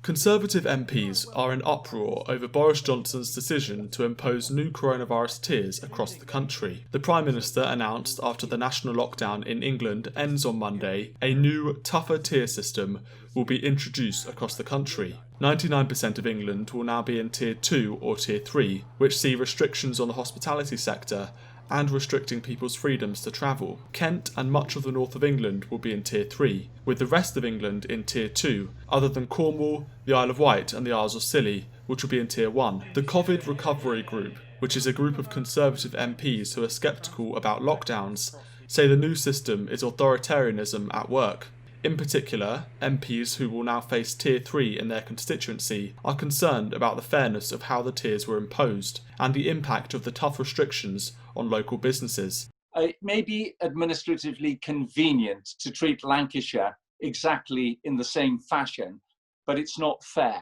Conservative MPs are in uproar over Boris Johnson's decision to impose new coronavirus tiers across the country. The Prime Minister announced after the national lockdown in England ends on Monday, a new, tougher tier system will be introduced across the country. 99% of England will now be in Tier 2 or Tier 3, which see restrictions on the hospitality sector and restricting people's freedoms to travel. Kent and much of the north of England will be in Tier 3, with the rest of England in Tier 2, other than Cornwall, the Isle of Wight and the Isles of Scilly, which will be in Tier 1. The COVID Recovery Group, which is a group of Conservative MPs who are sceptical about lockdowns, say the new system is authoritarianism at work. In particular, MPs who will now face Tier 3 in their constituency are concerned about the fairness of how the tiers were imposed and the impact of the tough restrictions on local businesses. It may be administratively convenient to treat Lancashire exactly in the same fashion, but it's not fair.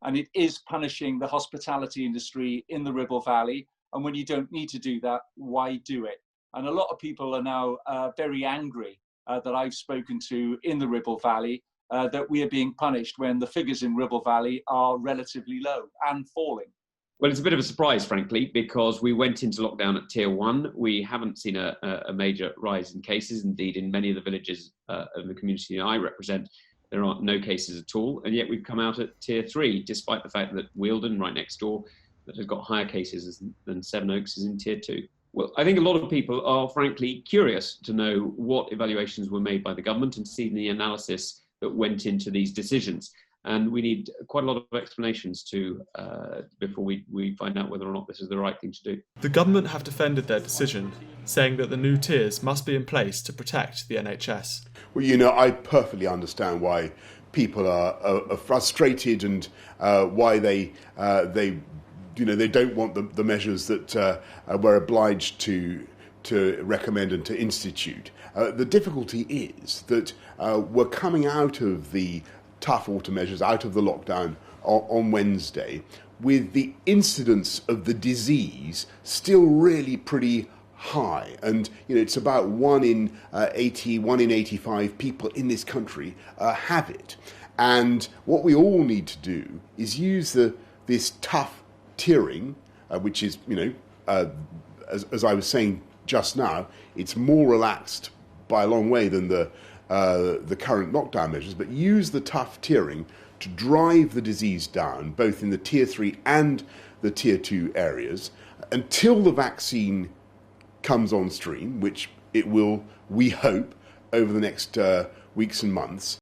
And it is punishing the hospitality industry in the Ribble Valley. And when you don't need to do that, why do it? And a lot of people are now very angry that I've spoken to in the Ribble Valley, that we are being punished when the figures in Ribble Valley are relatively low and falling. Well, it's a bit of a surprise, frankly, because we went into lockdown at Tier 1. We haven't seen a major rise in cases. Indeed, in many of the villages of the community I represent, there are no cases at all. And yet we've come out at Tier 3, despite the fact that Wealdon, right next door, that has got higher cases than Sevenoaks, is in Tier 2. Well, I think a lot of people are frankly curious to know what evaluations were made by the government and see the analysis that went into these decisions. And we need quite a lot of explanations before we find out whether or not this is the right thing to do. The government have defended their decision, saying that the new tiers must be in place to protect the NHS. Well, I perfectly understand why people are frustrated and why they don't want the measures that we're obliged to recommend and to institute. The difficulty is that we're coming out of the tough autumn measures, out of the lockdown on Wednesday, with the incidence of the disease still really pretty high. And it's about 1 in 80, 1 in 85 people in this country have it. And what we all need to do is use this tough tiering, which is, as I was saying just now, it's more relaxed by a long way than the current lockdown measures, but use the tough tiering to drive the disease down, both in the Tier 3 and the Tier 2 areas, until the vaccine comes on stream, which it will, we hope, over the next weeks and months.